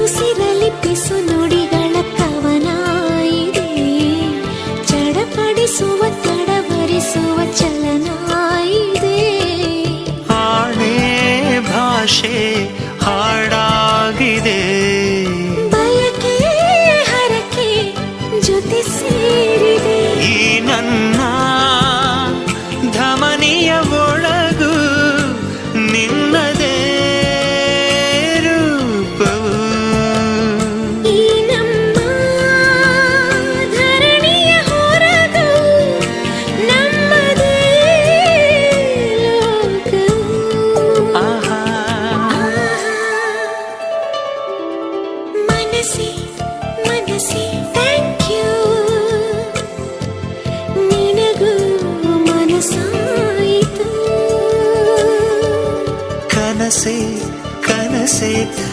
ಉಸಿರಲಿಪ್ಪಿಸು ನುಡಿಗಳ ಕವನ ಇದೆ, ಚಡಪಡಿಸುವ ತಡವರಿಸುವ ಚಲನ ಇದೆ. ಆಣೆ ಭಾಷೆ ಹಾಡಾಗಿದೆ, ಬಯಕೆ ಹರಕೆ ಜೊತೆ ಸೇರಿದೆ. ಈ ನನ್ನ ಧಮನಿಯ ಒಳಗು ನಿನ್ನದೇ ರೂಪವು. ಈ ನಮ್ಮ ಧರಣಿಯ ಹೊರಗು ನಮ್ಮದೇ ಲೋಕವು. ಆಹಾ ಮನಸ್ಸೇ ಮನಸ್ಸೇ ಥ್ಯಾಂಕ್ ಯು, ನಿನಗೂ ಮನಸ್ಸಾಯಿತು. ಕನಸೆ ಕನಸೆ